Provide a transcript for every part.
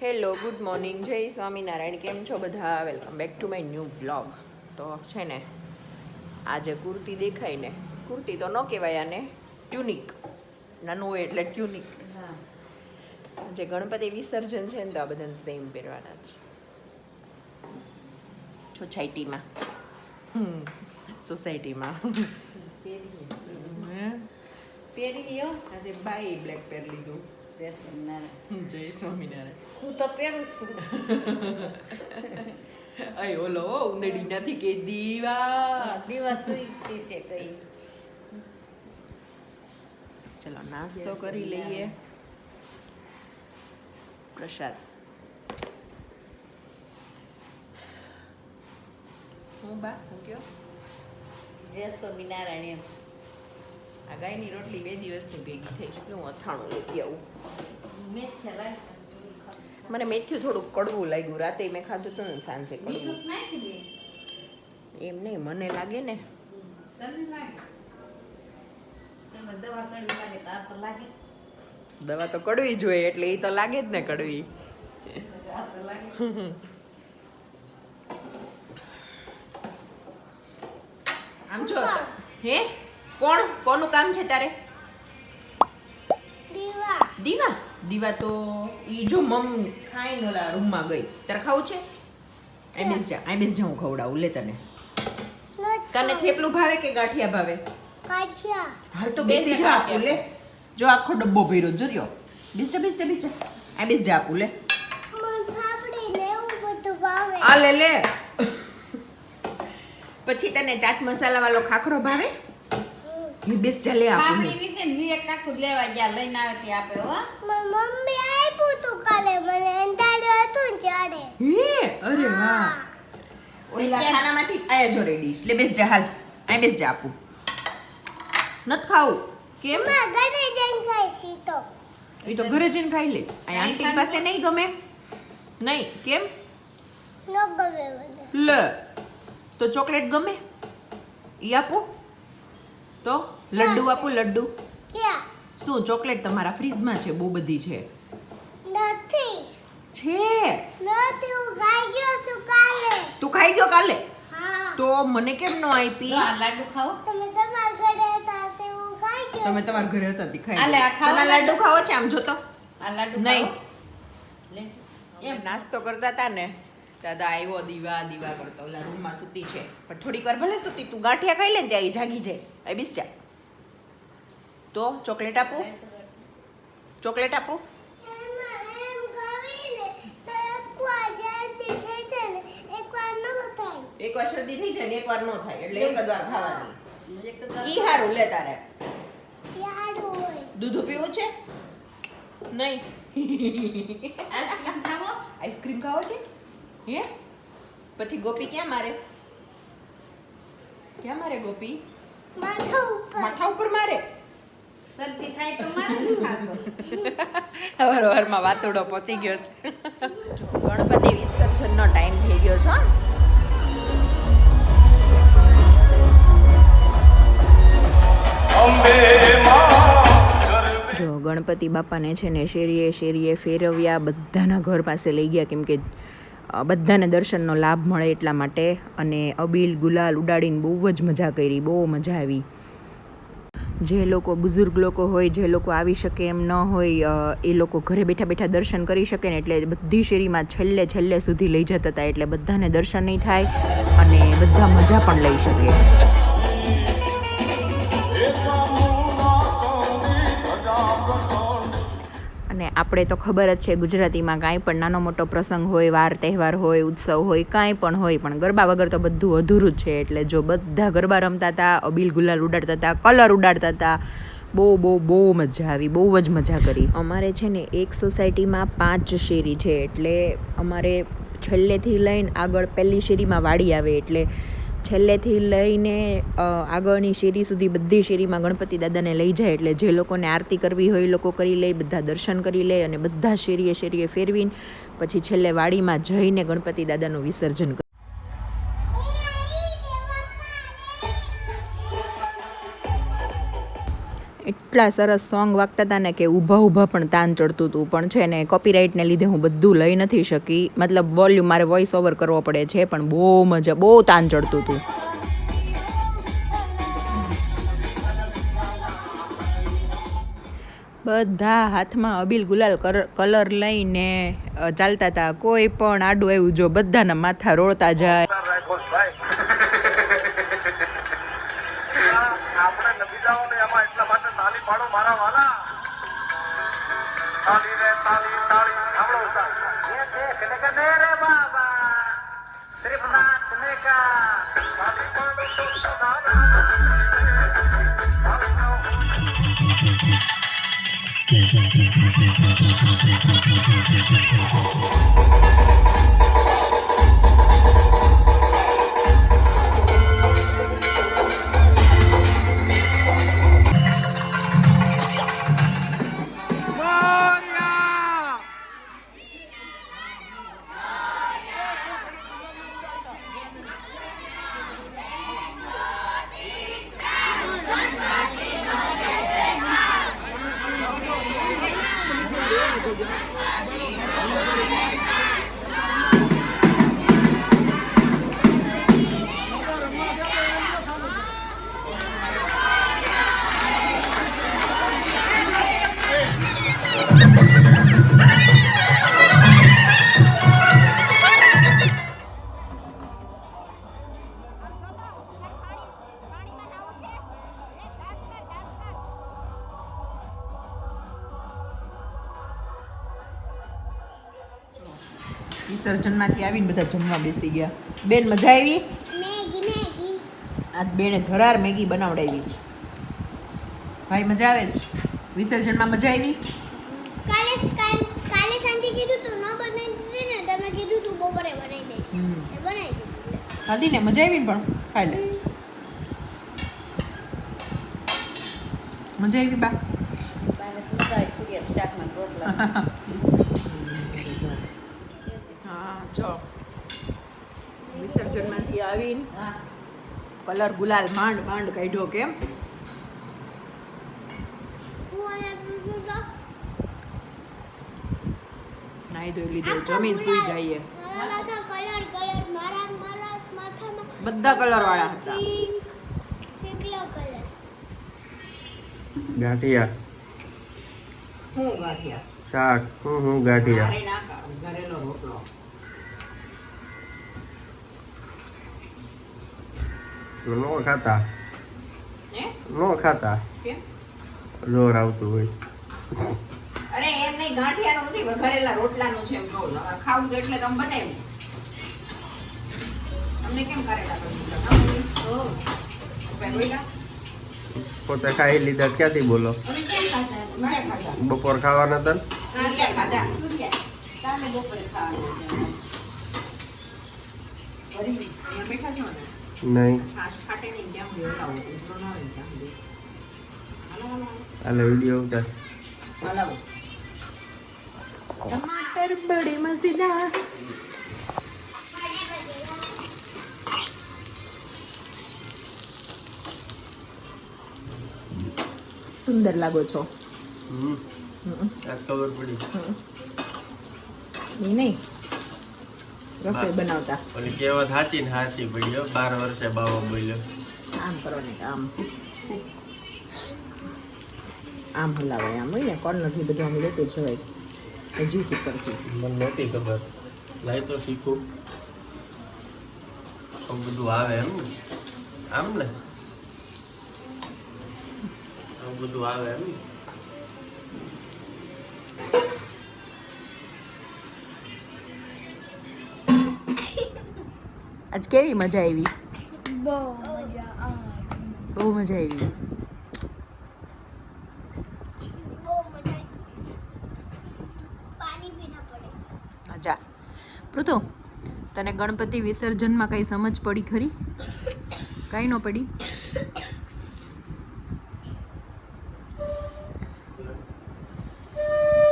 Hello good morning, જય સ્વામિનારાયણ. કેમ છો બધા? Welcome back to my new blog. તો છે ને, આજે કુર્તી દેખાય ને, કુર્તી તો ન કહેવાય આને, ટ્યુનિક. નાનું હોય એટલે ટ્યુનિક. જે ગણપતિ વિસર્જન છે ને, તો આ બધાને સેમ પહેરવાના છે સોસાયટીમાં. સોસાયટીમાં પહેરી લ્યો. આજે બાઈ બ્લેક પહેરી લીધું. જય સ્વામિનારાયણ. જય સ્વામિનારાયણ. હું તો પહેરું છું. અય ઓલો ઉંદડી નથી કે દીવા. દિવસ સુઈ છે કઈ. ચલો નાસ્તો કરી લઈએ. પ્રસાદ હું બા હું કયો જય સ્વામિનારાયણ એમ. આ ગાયની રોટલી 2 દિવસની ભેગી થઈ છે. હું અથાણું લેતી આવું. મને મેથ્યું થોડુંક કડવું લાગ્યું. રાતે મેં ખાધું હતું ને સાંજે કડવું. એમ નહીં, મને લાગે ને. દવા તો કડવી જ હોય એટલે એ તો લાગે જ ને કડવી. આમ જો હે કોનું કામ છે તારે? દીવા દીવા તો ઈ જો મમ ખાઈને ઓલા રૂમમાં ગઈ. તારે ખાવું છે? આ બેસ જા હું ખવડાવું. લે તને થેપલું ભાવે કે ગાંઠિયા ભાવે? હાલ તો બેસી જા આપું. લે જો આખો ડબ્બો ભર્યો જોર્યો. બેસ જા આ બેસ જા આપું. લે આ લે પછી તને ચાટ મસાલા વાળો ખાખરો ભાવે? બેસ જા લે આપું. પાપડી વિશે વિવેક કાકુ લેવા ગયા, લઈને આવે તે આપે. હો મમ્મી આપ્યું તું કાલે મને અંધારું હતું ને ચાડે. હે અરે વાહ. ઓલા ખાનામાંથી આયા જો રેડી. લે બેસ જા હાલ. આ બેસ જા આપું. નત ખાવું કેમ? માં ઘરે જઈને ખાઈશી તો. એ તો ઘરે જઈને ખાઈ લે. આ આંટી પાસે નહીં ગમે? નહીં કેમ? ન ગમે મને. લે તો ચોકલેટ ગમે? ઈ આપું તો? લડ્ડુ આપું? લડ્ડુ ક્યાં? શું ચોકલેટ તમારા ફ્રીજમાં છે? બહુ બધી છે. નથી છે હું ખાઈ ગયો છું કાલે. તું ખાઈ ગયો કાલે? હા. તો મને કેમ નો આપી? જો આ લાડુ ખાઓ. તમે તમારા ઘરે હતા તે હું ખાઈ ગયો. તમે તમારા ઘરે હતા તી ખાઈ આલે, આ ગયા. ખાવા તમારા લાડ્ડુ ખાવો છે? આમ જોતો આ લાડુ નહીં. ખાઓ. લે એમ નાસ્તો કરતા હતા ને, દાદા આવ્યો દીવા કરતો. ઓલા રૂમમાં સૂતી છે, પણ થોડીક વાર ભલે સૂતી. તું ગાંઠિયા ખાઈ લે ને ત્યાં ઈ જાગી જાય. આ બેસ જા. તો ચોકલેટ આપું? ચોકલેટ આપું? એમ ખાવીને તો એકવાર જલ્દી થઈ જાય ને એકવાર ન થાય. એકવાર શરદી થઈ જાય ને એકવાર નો થાય, એટલે એક જ વાર ખાવાની. એક તો દસ- ઈ હારું. લે તારે યારું હોય. દૂધ પીવું છે? નહીં. આઈસ્ક્રીમ ખાવો. આઈસ્ક્રીમ ખાવો છે? હે પછી ગોપી ક્યાં મારે? ક્યાં મારે ગોપી? માથા ઉપર. માથા ઉપર મારે? શરદી થાય તો મારે શું ખાતો? હવારમાં વાતોડો પહોંચી ગયો છે. જો ગણપતિ વિસર્જનનો ટાઈમ થઈ ગયો છે. જો ગણપતિ બાપાને છે ને શેરીએ શેરીએ ફેરવ્યા, બધાના ઘર પાસે લઈ ગયા, કેમ કે બધાને દર્શનનો લાભ મળે એટલા માટે. અને અબીલ ગુલાલ ઉડાડીને બહુ જ મજા કરી, બહુ મજા આવી. જે લોકો બુઝુર્ગ લોકો હોય, જે લોકો આવી શકે એમ ન હોય, એ લોકો ઘરે બેઠા બેઠા દર્શન કરી શકે ને, એટલે બધી શેરીમાં છેલ્લે સુધી લઈ જતા હતા, એટલે બધાને દર્શન નહીં થાય અને બધા મજા પણ લઈ શકે. અને આપણે તો ખબર જ છે, ગુજરાતીમાં કાંઈ પણ નાનો મોટો પ્રસંગ હોય, વાર તહેવાર હોય, ઉત્સવ હોય, કાંઈ પણ હોય, પણ ગરબા વગર તો બધું અધૂરું જ છે. એટલે જો બધા ગરબા રમતા હતા, અબીલ ગુલાલ ઉડાડતા હતા, કલર ઉડાડતા હતા, બહુ મજા આવી, બહુ જ મજા કરી. અમારે છે ને એક સોસાયટીમાં 5 શેરી છે, એટલે અમારે છેલ્લેથી લઈને આગળ પહેલી શેરીમાં વાડી આવે, એટલે છેલ્લેથી લઈને આગળની શેરી સુધી બધી શેરીમાં ગણપતિ દાદાને લઈ જાય. એટલે જે લોકોને આરતી કરવી હોય એ લોકો કરી લે, બધા દર્શન કરી લે, અને બધા શેરીએ ફેરવીને પછી છેલ્લે વાડીમાં જઈને ગણપતિ દાદાનું વિસર્જન કરે. એટલા સરસ સોંગ વાગતા હતા ને કે ઊભા ઊભા પણ તાન ચડતું હતું, પણ છે ને કોપીરાઇટને લીધે હું બધું લઈ નથી શકી, મતલબ વોલ્યુમ મારે વોઇસ ઓવર કરવો પડે છે, પણ બહુ મજા, બહુ તાન ચડતું હતું. બધા હાથમાં અબીલ ગુલાલ કલર લઈને ચાલતા હતા, કોઈ પણ આડું આવ્યું જો બધાના માથા રોળતા જાય. આપણે નથી જાઓ ને એમાં એટલા માટે તાલી પાડો મારા વાલા. તાલી રે તાલી તાલી સાંભળો ઉસ્તાદ. ये देखने का मेरे बाबा सिर्फ नाचने का ताली पाडो तो सुनाना. વિસર્જનમાંથી આવીને બધા જમવા બેસી ગયા. બેન મજા આવી? મેગી આજ બેને ધરાર મેગી બનાવડાવી છે. ભાઈ મજા આવે છે? વિસર્જનમાં મજા આવી? કાલે સાંજે કીધું તું ન બનાવી દીધી ને, તમે કીધું તું બપોરે બનાવી દઈશ. એ બનાવી દીધી. ખાધી ને મજા આવી ને? પણ ખાઈ લે. મજા આવી બા? બાને પૂછાય તુરિયા શાકમાં રોટલા. હા જો વિસર્જનમાંથી આવીને હા કલર ગુલાલ માંડ માંડ કાઢ્યો. કેમ? હું અને પૂછું તો નાઈ ધોઈ લીધો, જમીન સુઈ જઈએ. મારા માથા કલર મારા માથામાં બધા કલર વાળા હતા. એકલો કલર. ગાંઠિયા હું ગાંઠિયા શાક હું ગાંઠિયા ઘરે ના ખાવું, ઘરેનો રોટલો. નો ખાતા હે? નો ખાતા કેમ? જોર આવતું હોય. અરે એમ નહીં, ગાંઠિયાનું નથી, વઘારેલા રોટલાનું છે એમ કહું. હવે ખાવું તો એટલે તમે બનાવ્યું. તમને કેમ કરેલા કરી દીધા? કાંઈ બોલ્યા? પોતે ખાઈ લીધા ક્યાંથી બોલો? અમે કેમ ખાધા? મેં ખાધા. બપોર ખાવાના હતા ને? સૂર્યા ખાધા. કાલે બપોરે ખાવાનું છે. વળી અહીંયા બેઠા છો ને? નહીં. છાશ ફાટે નહીં ત્યાં સુધી હલાવો. ઉતરો ના આવે ત્યાં સુધી. હાલો, હાલો, હાલો. હાલે વિડીયો ઉતાર. હલાવો. ટમાટર બડે મજેદાર. સુંદર લાગો છો. આ ખબર પડી. એ નહીં રસોઈ બનાવતા ઓલી કહેવત સાચી ને સાચી પડી. 12 વર્ષે બાવો બોલ્યો. આમ કરો ને આમ આમ હલાવાય. આમ હોય ને કોર્નરથી બધું આમ લેતું જવાય. હજી ઉપરથી મને નહોતી ખબર. લાઈ તો શીખું. આવું બધું આવે એમ ને? આમ ને આવું બધું આવે એમ ને? આજ કેવી મજા આવી? બહુ મજા આવી. બહુ મજા આવી. બહુ મજા આવી. પાણી પીના પડે. જા પૃથુ, તને ગણપતિ વિસર્જનમાં કઈ સમજ પડી ખરી? કાંઈ ન પડી?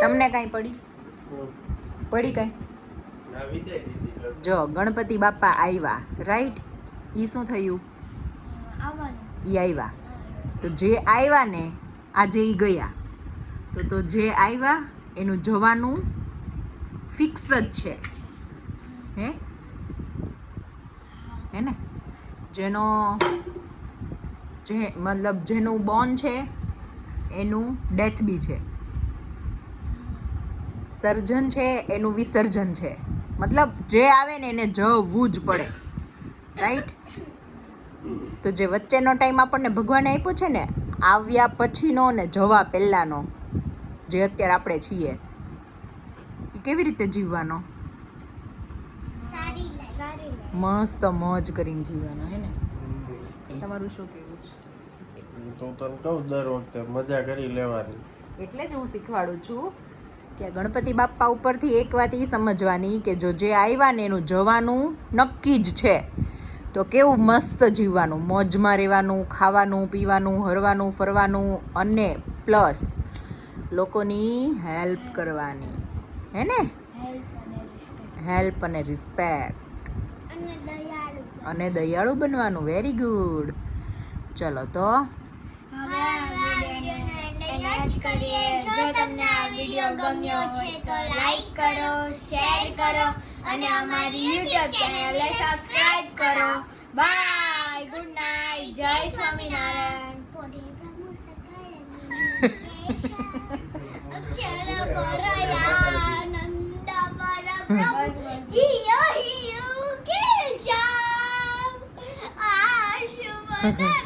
તમને કાંઈ પડી? પડી કાંઈ? આ વિદાય દીધી. જો ગણપતિ બાપા આવ્યા, રાઈટ? ઈ શું થયું? આવવાનું. ઈ આવ્યા. તો જે આવ્યા ને આજે ઈ ગયા તો જે આવ્યા એનું જવાનું ફિક્સ જ છે હે ને જેનો મતલબ જેનું બોર્ન છે એનું ડેથ બી છે, સર્જન છે એનું વિસર્જન છે, મતલબ જે આવે ને એને જવું જ પડે, રાઈટ? તો જે વચ્ચેનો ટાઈમ આપણને ભગવાને આપ્યો છે ને, આવ્યા પછીનો ને જવા પહેલાંનો, જે અત્યારે આપણે છીએ, એ કેવી રીતે જીવવાનો? મસ્ત મોજ કરીને જીવવાનો, હે ને? તમારું શું કહેવું છે? તો તને કહું દર વખતે મજા કરી લેવાની. એટલે જ હું શીખવાડું છું કે ગણપતિ બાપ્પા ઉપરથી એક વાત એ સમજવાની કે જો જે આવ્યા ને એનું જવાનું નક્કી જ છે, તો કેવું મસ્ત જીવવાનું, મોજમાં રહેવાનું, ખાવાનું પીવાનું, હરવાનું ફરવાનું, અને પ્લસ લોકોની હેલ્પ કરવાની, હે ને? હેલ્પ અને રિસ્પેક્ટ અને દયાળુ બનવાનું. Very good. ચલો તો હવે આ વિડીયોને એન્ડ જ કરીએ. જો તમને આ વિડીયો ગમ્યો છે તો લાઈક કરો, શેર કરો અને અમારી YouTube ચેનલને સબસ્ક્રાઇબ કરો. બાય, ગુડ નાઇટ, જય સ્વામિનારાયણ. અક્ષર પરયાનંદ પરબ્રહ્મ જીયો હિયો કેશવ આશુભ